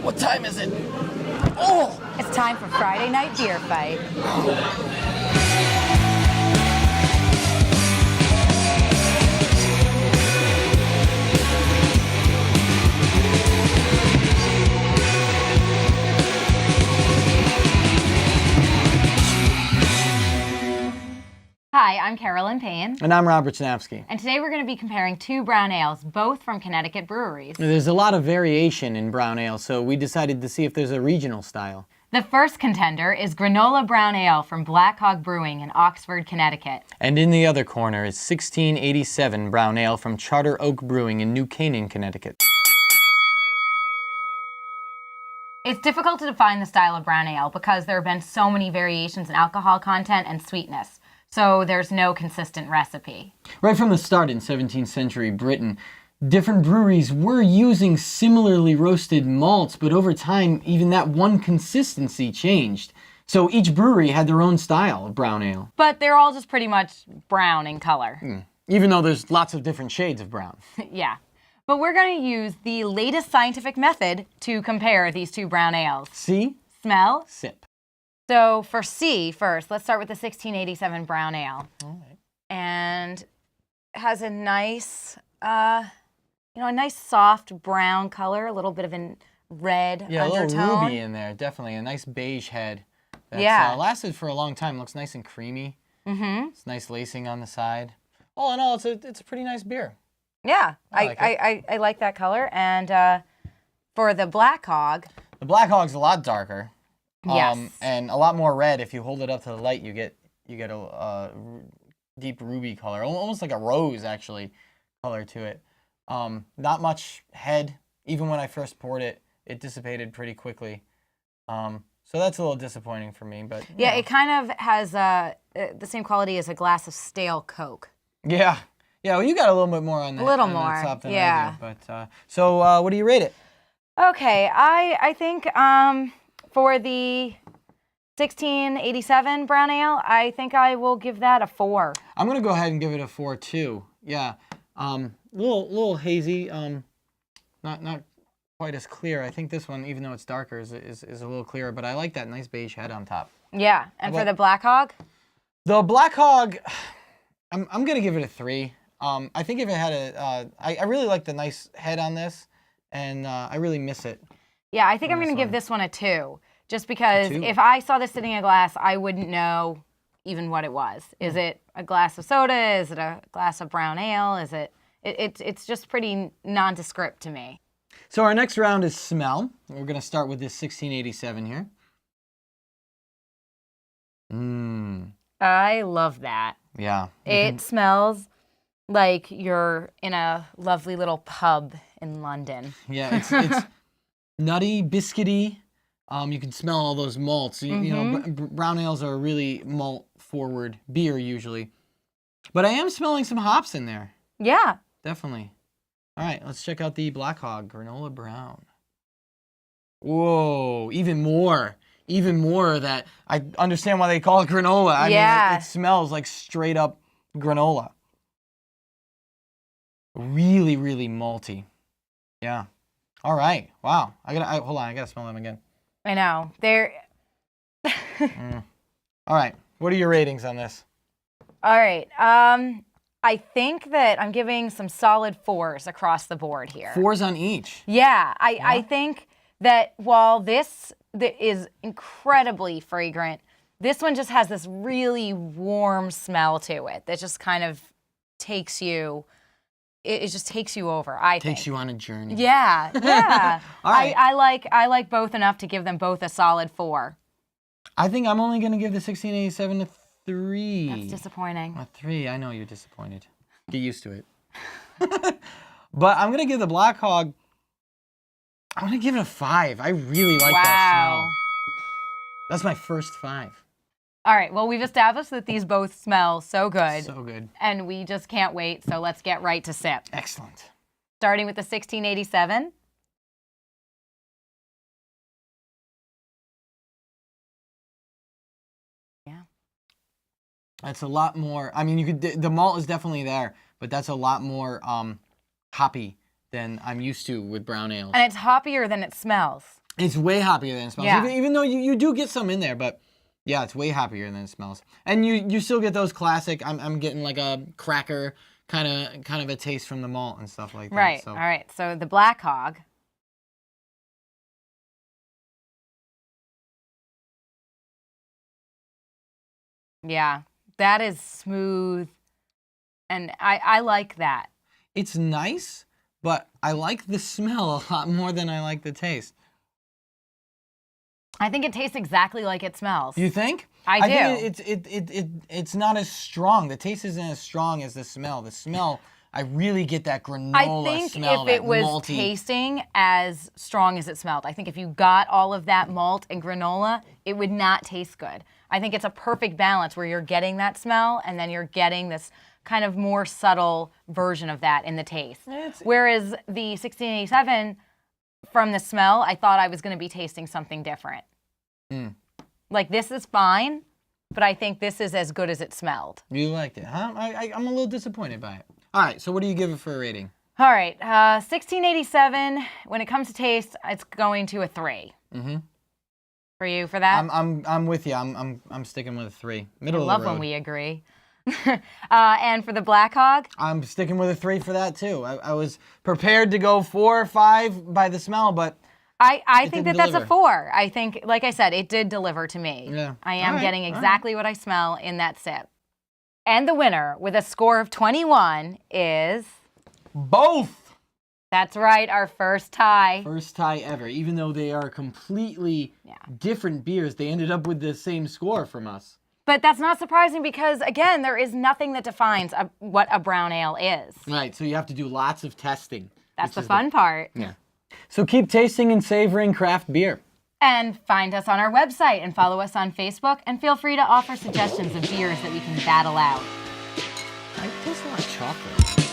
What time is it? Oh! It's time for Friday night beer fight. Hi, I'm Carolyn Payne. And I'm Robert Snapsky. And today we're going to be comparing two brown ales, both from Connecticut breweries. There's a lot of variation in brown ale, so we decided to see if there's a regional style. The first contender is Granola Brown Ale from Black Hog Brewing in Oxford, Connecticut. And in the other corner is 1687 Brown Ale from Charter Oak Brewing in New Canaan, Connecticut. It's difficult to define the style of brown ale because there have been so many variations in alcohol content and sweetness. So there's no consistent recipe. Right from the start in 17th century Britain, different breweries were using similarly roasted malts, but over time, even that one consistency changed. So each brewery had their own style of brown ale. But they're all just pretty much brown in color. Even though there's lots of different shades of brown. Yeah. But we're going to use the latest scientific method to compare these two brown ales. See? Smell? Sip. So for C first, let's start with the 1687 Brown Ale. All right. And it has a nice, a nice soft brown color, a little bit of a red undertone. Yeah, a little ruby in there, definitely. A nice beige head. That's lasted for a long time. Looks nice and creamy. Mm-hmm. It's nice lacing on the side. All in all, it's a pretty nice beer. Yeah, I like that color. And for the Black Hog. The Black Hog's a lot darker. Yes. And a lot more red. If you hold it up to the light, you get a deep ruby color, almost like a rose actually, color to it. Not much head. Even when I first poured it, it dissipated pretty quickly. So that's a little disappointing for me. But yeah, it kind of has the same quality as a glass of stale Coke. Yeah. Yeah. Well, you got a little bit more on that. A little on more. that top than Yeah. I do. But so what do you rate it? Okay, I think for the 1687 Brown Ale, I think I will give that a 4. I'm gonna go ahead and give it a 4 too. Yeah, little hazy, not quite as clear. I think this one, even though it's darker, is a little clearer. But I like that nice beige head on top. Yeah, and for the Black Hog? The Black Hog, I'm gonna give it a 3. I think if it had I really like the nice head on this, and I really miss it. Yeah, I think I'm going to give this one a 2, just because if I saw this sitting in a glass, I wouldn't know even what it was. Is it a glass of soda? Is it a glass of brown ale? Is it's just pretty nondescript to me. So our next round is smell. We're going to start with this 1687 here. I love that. Yeah. It smells like you're in a lovely little pub in London. Yeah, it's nutty, biscuity. You can smell all those malts. You know, brown ales are really malt-forward beer usually. But I am smelling some hops in there. Yeah. Definitely. All right, let's check out the Black Hog Granola Brown. Whoa, even more of that. I understand why they call it granola. I mean, it smells like straight up granola. Really, really malty. Yeah. All right. Wow. Hold on. I gotta smell them again. I know. They're. All right. What are your ratings on this? All right. I think that I'm giving some solid 4s across the board here. 4s on each. Yeah. I think that while this is incredibly fragrant, this one just has this really warm smell to it that just kind of takes you. It just takes you over, I think. Takes you on a journey. Yeah, yeah. All right. I like both enough to give them both a solid 4. I think I'm only going to give the 1687 a 3. That's disappointing. A 3. I know you're disappointed. Get used to it. But I'm going to give the Black Hog, I'm going to give it a 5. I really like that smell. That's my first 5. All right, well, we've established that these both smell so good. So good. And we just can't wait, so let's get right to sip. Excellent. Starting with the 1687. Yeah. That's a lot more, I mean, the malt is definitely there, but that's a lot more hoppy than I'm used to with brown ales. And it's hoppier than it smells. It's way hoppier than it smells. Yeah. Even though you do get some in there, but yeah, it's way hoppier than it smells. And you still get those classic. I'm getting like a cracker kind of a taste from the malt and stuff like that. Right. So. All right. So the Black Hog. Yeah, that is smooth, and I like that. It's nice, but I like the smell a lot more than I like the taste. I think it tastes exactly like it smells. You think? I do. Think it's not as strong. The taste isn't as strong as the smell. The smell, I really get that granola smell. I think if it was malty. tasting as strong as it smelled, I think if you got all of that malt and granola, it would not taste good. I think it's a perfect balance where you're getting that smell and then you're getting this kind of more subtle version of that in the taste. Whereas the 1687, from the smell, I thought I was going to be tasting something different. Like, this is fine, but I think this is as good as it smelled. You liked it, huh? I'm a little disappointed by it. All right, so what do you give it for a rating? All right, 1687, when it comes to taste, it's going to a 3. Mm-hmm. For you, for that? I'm with you. I'm sticking with a 3. Middle of the road. I love when we agree. And for the Black Hog? I'm sticking with a 3 for that too. I was prepared to go 4 or 5 by the smell, but I think that's a 4. I think, like I said, it did deliver to me. Yeah. I am getting exactly what I smell in that sip. And the winner with a score of 21 is... Both! That's right, our first tie. First tie ever. Even though they are completely different beers, they ended up with the same score from us. But that's not surprising because, again, there is nothing that defines what a brown ale is. Right, so you have to do lots of testing. That's the fun part. Yeah. So keep tasting and savoring craft beer. And find us on our website and follow us on Facebook. And feel free to offer suggestions of beers that we can battle out. I taste a lot of chocolate.